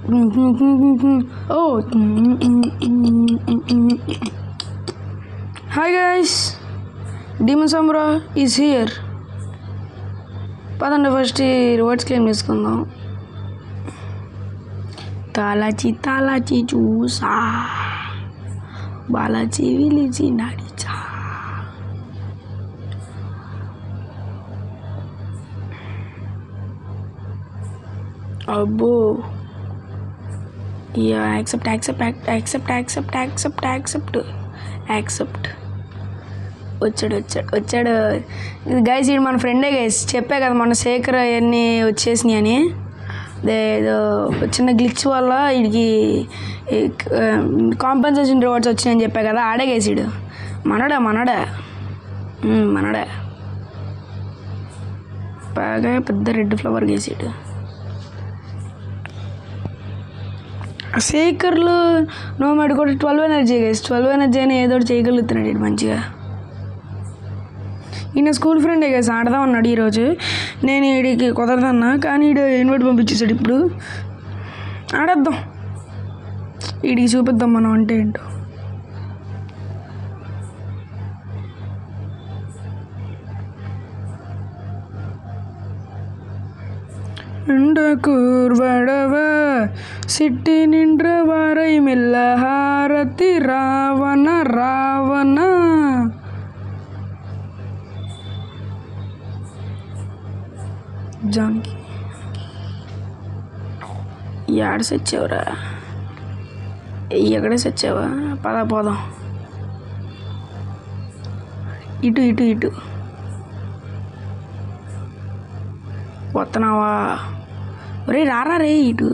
Oh, hi guys, Demon Samura is here. పదండి first rewards claim చేసుకుందాం. తాలాచి చూసా బాలాచి విలిచి నడిచా. అబ్బో యాక్సెప్ట్ వచ్చాడు. ఇది గైస్, ఇది మన ఫ్రెండే గైస్. చెప్పా కదా మన శేఖర్ అవన్నీ వచ్చేసినాయి అని. ఏదో చిన్న గ్లిచ్ వల్ల వీడికి కాంపెన్సేషన్ రివార్డ్స్ వచ్చినాయని చెప్పా కదా, ఆడే గైస్. వీడు మనడా బాగా పెద్ద రెడ్ ఫ్లవర్ గేసాడు. శేఖర్లు నోమాడు కూడా 12 ఎనర్జీ గైస్. 12 ఎనర్జీ అని ఏదో చేయగలుగుతున్నాడు వీడు మంచిగా. ఈయన స్కూల్ ఫ్రెండే గైస్, ఆడదాం అన్నాడు ఈరోజు. నేను వీడికి కుదరదన్నా, కానీ వీడు ఇన్వైట్ పంపించేశాడు. ఇప్పుడు ఆడేద్దాం, వీడికి చూపిద్దాం మనం అంటే ఏంటో. కూర్వడవ సిట్టి నిండ్ర వారై మెల్ల హారతి రావణ జానకి యాడ సచ్చావురా? ఎక్కడే సచ్చావా? పోదాం. ఇటు వస్తున్నావా? ఒరే రారా రే ఇటు.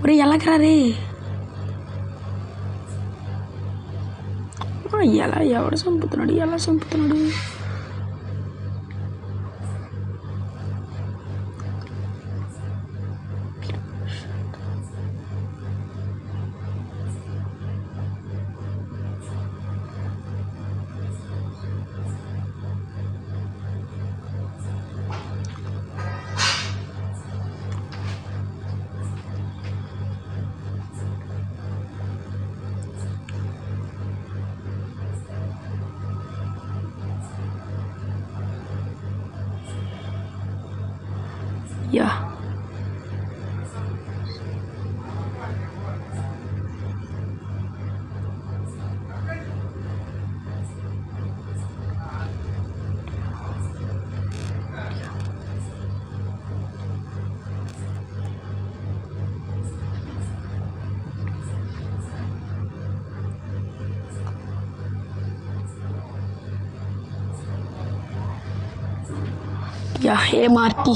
ఒరే ఎలాగరా రే? ఎవడు చంపుతున్నాడు? ఎలా చంపుతున్నాడు? యా మార్టీ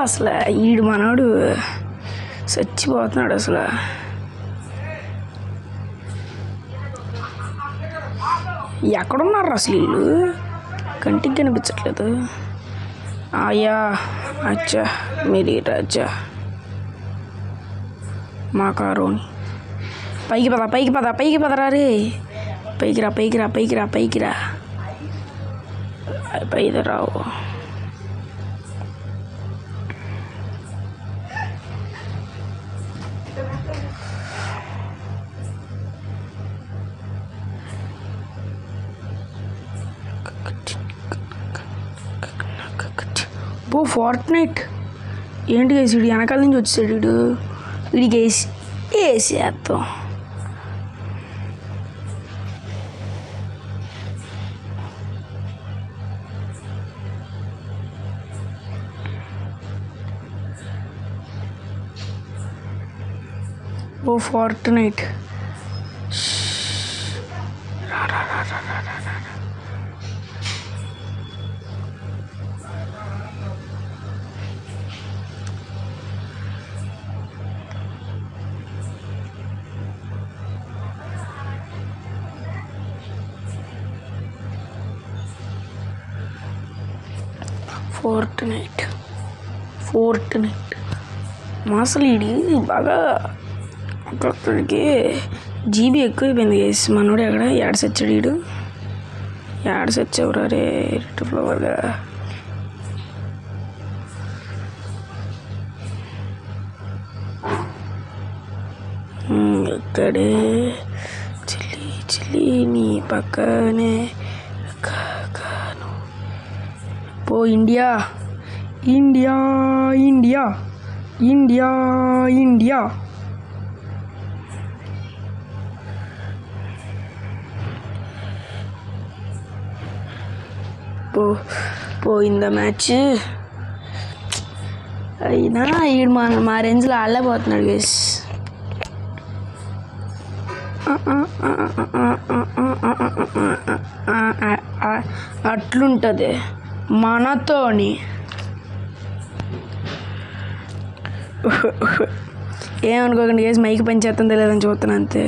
అసలు ఈడు మనోడు చచ్చిపోతున్నాడు. అసలు ఎక్కడున్నారు అసలు వీళ్ళు? కంటికి కనిపించట్లేదు. అచ్చా మీరు రాజా మా కారోని. పైకి పదరా రే. పైకి రా పైకి రావు. ఫార్ట్నైట్ ఏంటి వేసి వీడు వెనకాల నుంచి వచ్చాడు. వీడికి వేసేద్దాం. ఫార్ట్నైట్ ఫోర్ట్నైట్ మాసలు ఇది బాగా అక్కడికి జీబీ ఎక్కువైపోయింది గైస్. మనోడు ఎక్కడ యాడ్స్ వచ్చాడు వీడు. యాడ్స్ వచ్చేవరా రే రెడ్ ఫ్లవర్గా. ఎక్కడే చిల్లి చిల్లి నీ పక్కనే కాను. పో India India India India India. పోయిందా మ్యాచ్. అయినా ఈడు మా రేంజ్లో ఆడలేకపోతున్నాడు గేస్. అట్లుంటుంది మనతోని. ఏమనుకోకండి గేస్, మైకి పని చేస్తుందో లేదని చూస్తున్నా అంతే.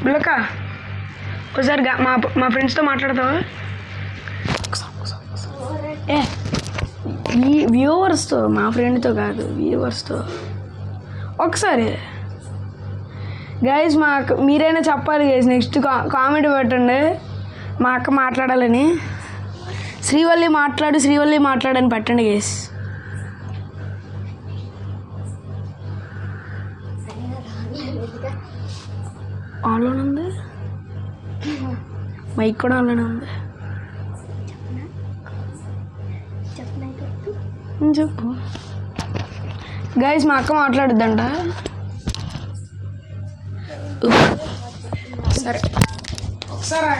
బుల్లక్క ఒకసారి మా ఫ్రెండ్స్తో మాట్లాడతావా? వ్యూవర్స్తో, మా ఫ్రెండ్తో కాదు, వ్యూవర్స్తో ఒకసారి. గైస్ మీరైనా చెప్పాలి గైస్, నెక్స్ట్ కామెంట్ పెట్టండి మా అక్క మాట్లాడాలని. శ్రీవల్లి మాట్లాడని పెట్టండి గైస్. ఆన్లోనే ఉంది, మైక్ కూడా ఆన్లోనే ఉంది. చెప్పు గైస్, మా అక్క మాట్లాడుద్దంట. సరే ఒకసారి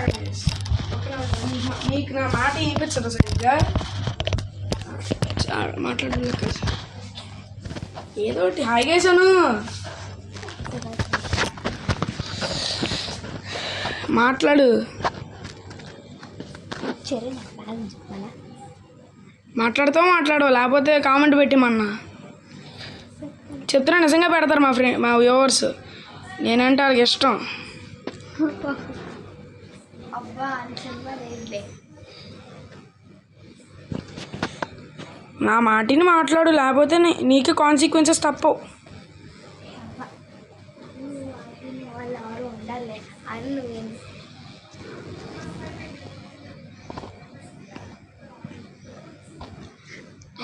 మీకు నా మాట వినిపించదు సరిగ్గా. మాట్లాడలేదు ఏదో ఒకటి. హాయ్ గైసాను, మాట్లాడు. మాట్లాడవు లేకపోతే కామెంట్ పెట్టిమన్నా. చెప్తున్నా, నిజంగా పెడతారు మా వ్యూవర్స్. నేనంటే వాళ్ళకి ఇష్టం. నా మాటిని మాట్లాడు, లేకపోతే నీకే కాన్సిక్వెన్సెస్ తప్పవు.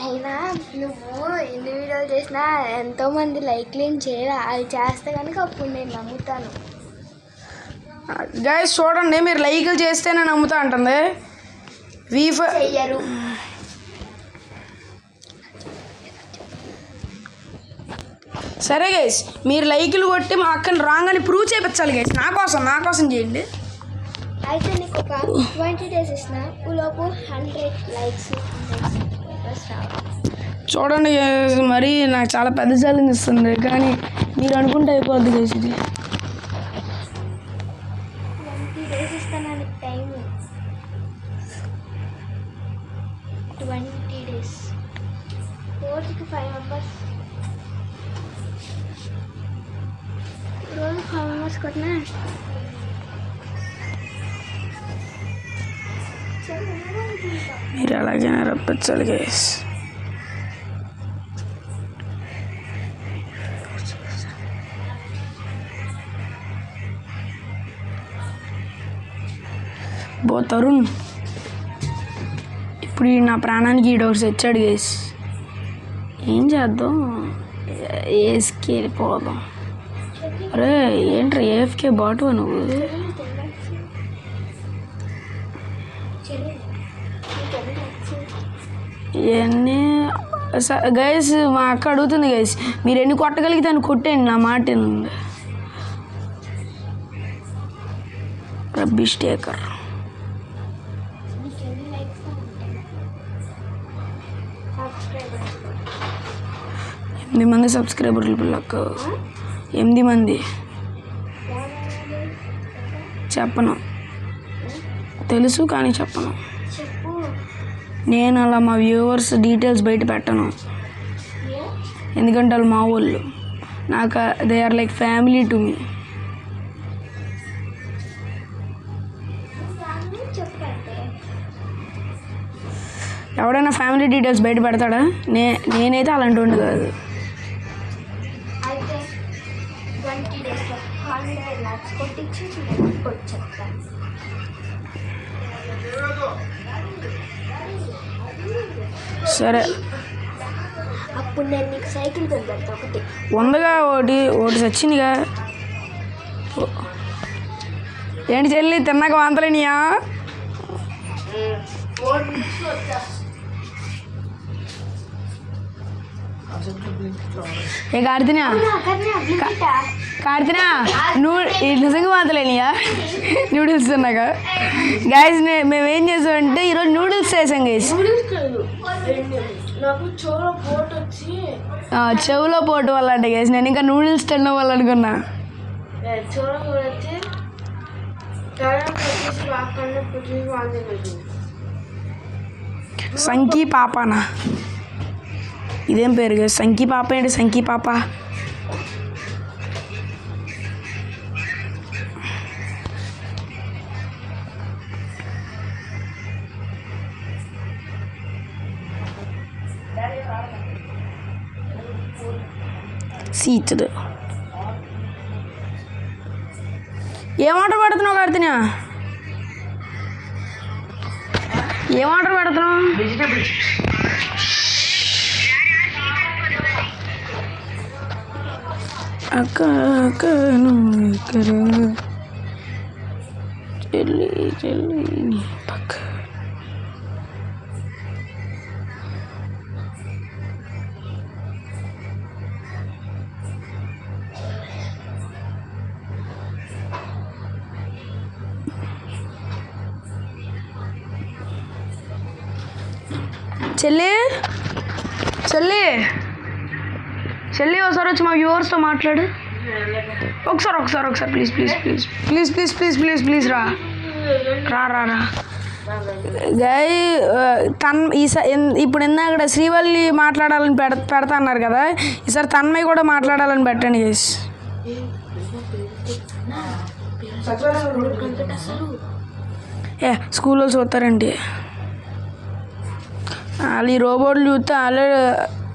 అయినా నువ్వు ఎన్ని వీడియోలు చేసినా ఎంతోమంది లైక్లు ఏం చేయరా? అది చేస్తే కనుక అప్పుడు నేను నమ్ముతాను. గైస్ చూడండి, మీరు లైక్లు చేస్తేనే నమ్ముతా అంటుంది. చెయ్యరు. సరే గైస్, మీరు లైక్లు కొట్టి మా అక్కని రాంగ్ అని ప్రూవ్ చేయించాలి గైస్. నా కోసం చేయండి. అయితే నీకు ఒక 20 days ఇచ్చిన లోపు 100 likes చూడండి. మరి నాకు చాలా పెద్ద ఛాలెంజ్ ఇస్తుంది, కానీ మీరు అనుకుంటే అయిపోద్ది గైస్. ఇది 20 days ఇస్తాను టైం. 20 days రోజుకి 5 members, రోజు 5 members కొట్టినా మీరు అలాగైనా రప్పించాలి గైస్. తరుణ్ ఇప్పుడు నా ప్రాణానికి ఈడోర్స్ వచ్చాడు గైస్. ఏం చేద్దాం, ఏఎస్కి వెళ్ళిపోదాం. అరే ఏంట్రా ఏఎఫ్కే బాటువా నువ్వు? ఇవన్నీ గైస్ మా అక్క అడుగుతుంది గైస్, మీరు ఎన్ని కొట్టగలిగితే అని కొట్టేయండి. నా మాట రబ్బిష్ టేకర్. 8 మంది సబ్స్క్రైబర్లు పిల్లలకు 8 మంది చెప్పను, తెలుసు కానీ చెప్పను. నేను అలా మా వ్యూవర్స్ డీటెయిల్స్ బయట పెట్టను, ఎందుకంటే వాళ్ళు మా వాళ్ళు నాకు they are like family to me. ఎవడైనా ఫ్యామిలీ డీటెయిల్స్ బయట పెడతాడా? నేనైతే అలాంటి వాడిని కాదు. సరే అప్పుడు నేను నీకు సైకిల్ కొనిపెడతా ఒకటి. ఉందగా ఒకటి చచ్చిందిగా. ఏంటి చెల్లి తిన్నాక వాంతలేనియా? ఏ కార్తినా నిజంగా వాంతలేనియా నూడిల్స్ తిన్నాక? గైస్ మేమేం చేసామంటే ఈరోజు నూడిల్స్ చేసాం గైస్. చెవులో పోటు వల్ల అంటే గైస్, నేను ఇంకా నూడిల్స్ తినడం వల్ల అనుకున్నా. సంకీ పాపనా? ఇదేం పేరు గైస్? సంకీ పాప ఏంటి? సంకీ పాప సీచదు. ఏం ఆర్డర్ పెడుతున్నావు కార్తినా? ఏం ఆర్డర్ పెడుతున్నావు? అక్క అక్క నువ్వు చెల్లి చెల్లి పక్క. చెల్లి చెల్లి చెల్లి ఒకసారి వచ్చి మా వ్యూవర్స్తో మాట్లాడు. ఒకసారి ప్లీజ్ రా గై. ఇప్పుడు ఇందాక శ్రీవల్లి మాట్లాడాలని పెడతా అన్నారు కదా, ఈసారి తన్మయ్య కూడా మాట్లాడాలని పెట్టండి గైస్. స్కూల్లో చూస్తారండి వాళ్ళు, ఈ రోబోట్లు చూస్తే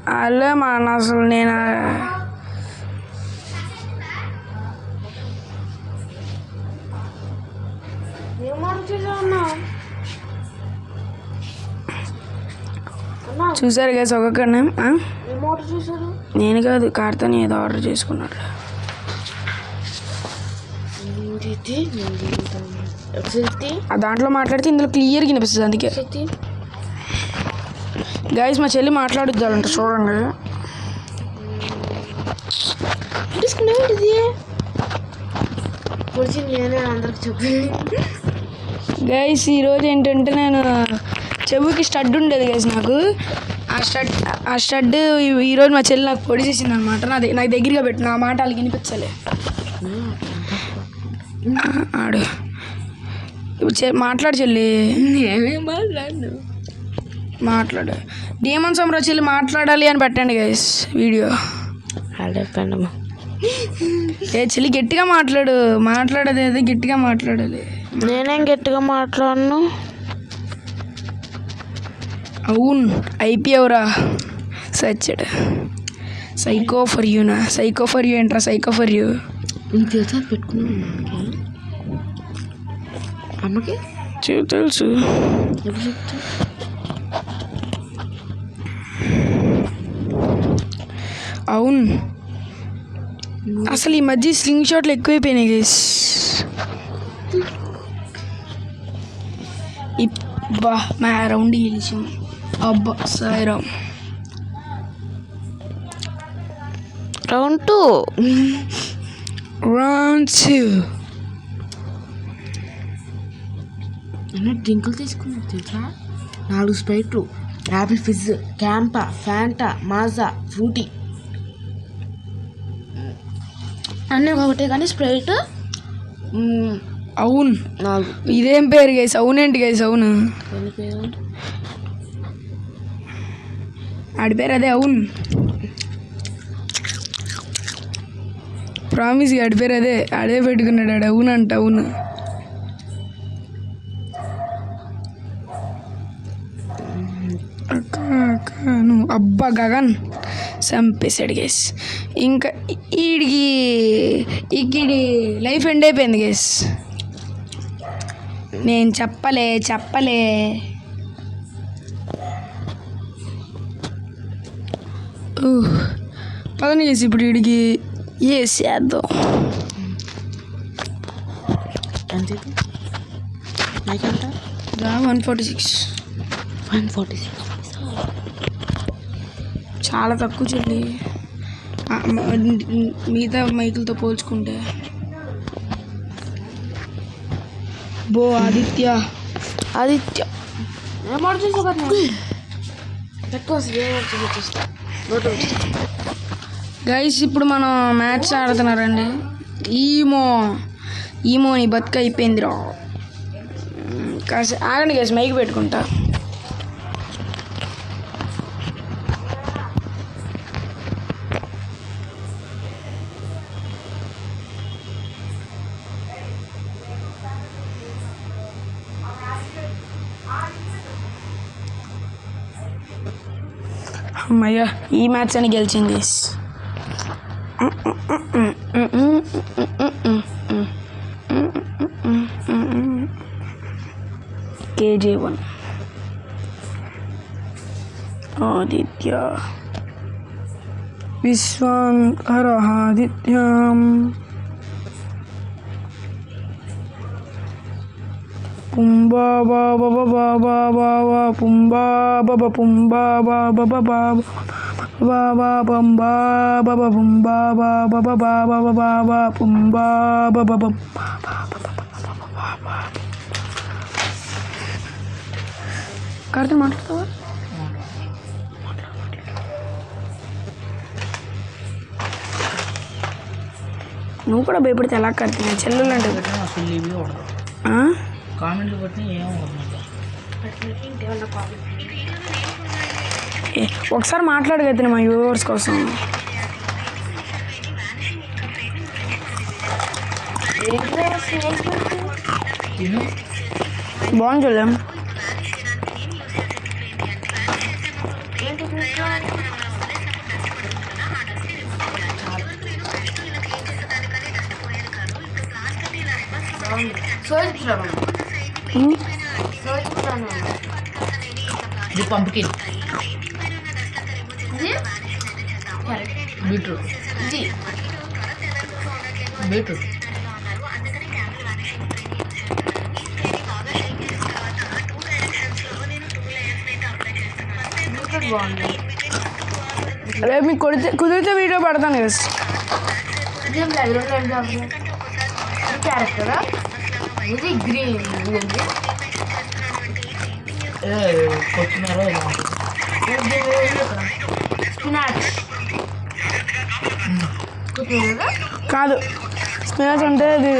వాళ్ళే మా అసలు. నేను చూసారు గైస్ ఒక్కొక్కనే. నేను కాదు, కార్తని ఏదో ఆర్డర్ చేసుకున్నాడు. దాంట్లో మాట్లాడితే ఇందులో క్లియర్గా వినిపిస్తుంది, అందుకే గైస్ మా చెల్లి మాట్లాడుద్దాలంట చూడండి. గైస్ ఈరోజు ఏంటంటే నేను చెవుకి స్టడ్ ఉండేది గైస్ నాకు. ఆ స్టడ్ ఈరోజు మా చెల్లి నాకు పొడి చేసింది అనమాట. నాకు దగ్గరగా పెట్టిన ఆ మాట వాళ్ళకి వినిపించలే. ఆడు మాట్లాడు చెల్లి. మాట్లాడు. డీమన్ సమ్రా చెల్లి మాట్లాడాలి అని పెట్టండి గైస్ వీడియో. ఏ చెల్లి గట్టిగా మాట్లాడేది ఏదో గట్టిగా మాట్లాడాలి. నేనేం గట్టిగా మాట్లాడను. అవును అయిపోయావురా సచ్చాడు. సైకో ఫర్ యూనా? సైకో ఫర్ యూ ఏంట్రా? సైకో ఫర్ యూ పెట్టుకున్నా అమ్మకి తెలుసు. అవును అసలు ఈ మధ్య స్లింగ్ షాట్లు ఎక్కువైపోయినాయి గైస్. ఇబ్బా మా రౌండ్ గెలిచాం. అబ్బా సాయిరామ్. రౌండ్ 2 డ్రింకులు తీసుకున్నాను తెలుసా. 4 స్ప్రైట్లు apple fizz, Campa, Fanta, Maaza, Frooti అన్నీ ఒకటే కానీ స్ప్రైట్ అవును. నాలుగు. ఇదేం పేరు గైస్? అవునేంటి గైస్? అవును ఆడి పేరు అదే. అవును ప్రామిస్ ఆడి పేరు అదే పెట్టుకున్నాడు ఆడు. అవునంట. అవును అబ్బా గగన్ చంపేశాడు గేస్. ఇంకా ఈడికి లైఫ్ ఎండ్ అయిపోయింది గేస్. నేను చెప్పలే పదని చేసి ఇప్పుడు వీడికి వేసేద్దాం. ఎంత 146. చాలా తక్కువ చెల్లి మిగతా మైకులతో పోల్చుకుంటే. ఆదిత్య గైస్ ఇప్పుడు మనం మ్యాచ్ ఆడుతున్నారండి. ఈమోని బతుక అయిపోయిందిరా. కాస్త ఆగండి గైస్, మైక్ పెట్టుకుంటా. అమ్మయ్య, ఈ మ్యాచ్ అని గెలిచింది గైస్. KJ1 ఆదిత్య విశ్వాంకరాదిత్యం పుంబా బాబా బాబా బాబా పుంబా బాబా పుంబా బాబా బాబా బాబా పుంబా బాబా పుంబా బాబా బాబా బాబా పుంబా బాబా. కార్తీ మాట్లాడతావా? నువ్వు కూడా భయపడితే ఎలా కార్తీ? నేను చెల్లెలు అంటే ఒకసారి మాట్లాడగైతే మా వ్యూవర్స్ కోసం. బాగుంది చూడలేం. పంపికిన్ బీట్రూట్ రేపు మీకు కుదిరితే వీడియో పడతాను కదా. క్యారెక్టరా ఇది గ్రీన్ కాదు స్పినాచ్ అంటే అది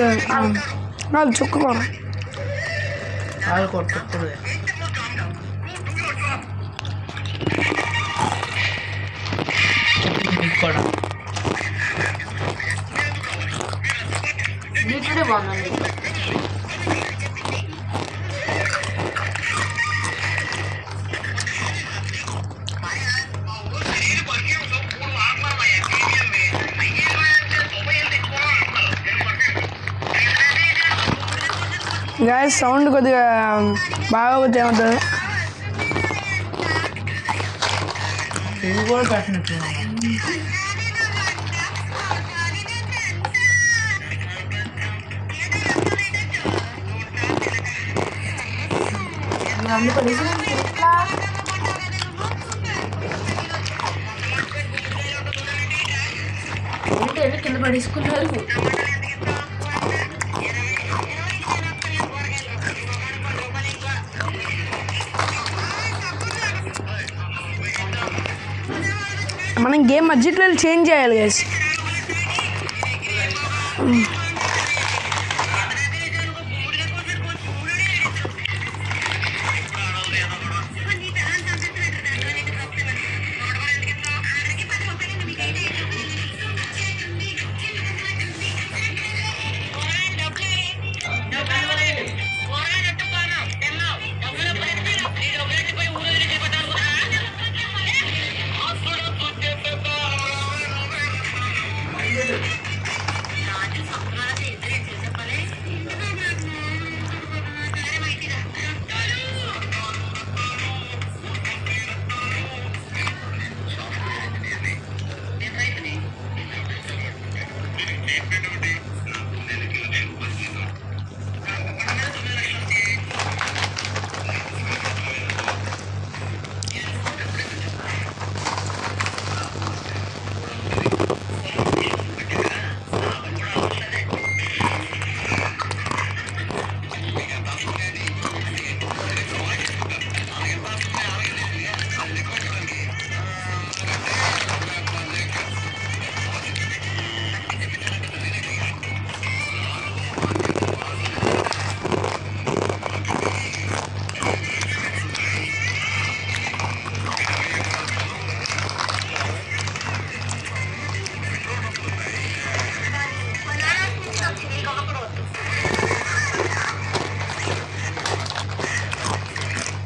కాదు, చుక్క కూర. బాగుందండి. గాయస్ సౌండ్ కొద్దిగా బాగా పోతే ఏమవుతుంది? ఇది కూడా పెట్టినట్టు కింద పడేసుకున్నారు. మనం గేమ్ మధ్యలో చేంజ్ చేయాలి గైస్.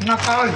నాకు కావాలి.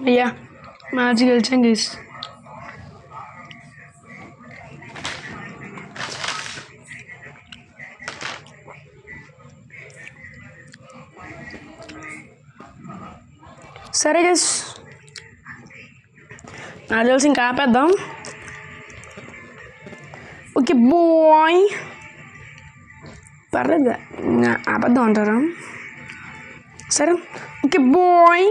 అయ్యా మ్యాచ్ గెలిచాం గైస్. సరే గైస్, నాకు తెలిసి ఇంకా ఆపేద్దాం. ఓకే బాయ్, పర్లేదు ఆపేద్దాం అంటారా? సరే ఓకే బాయ్.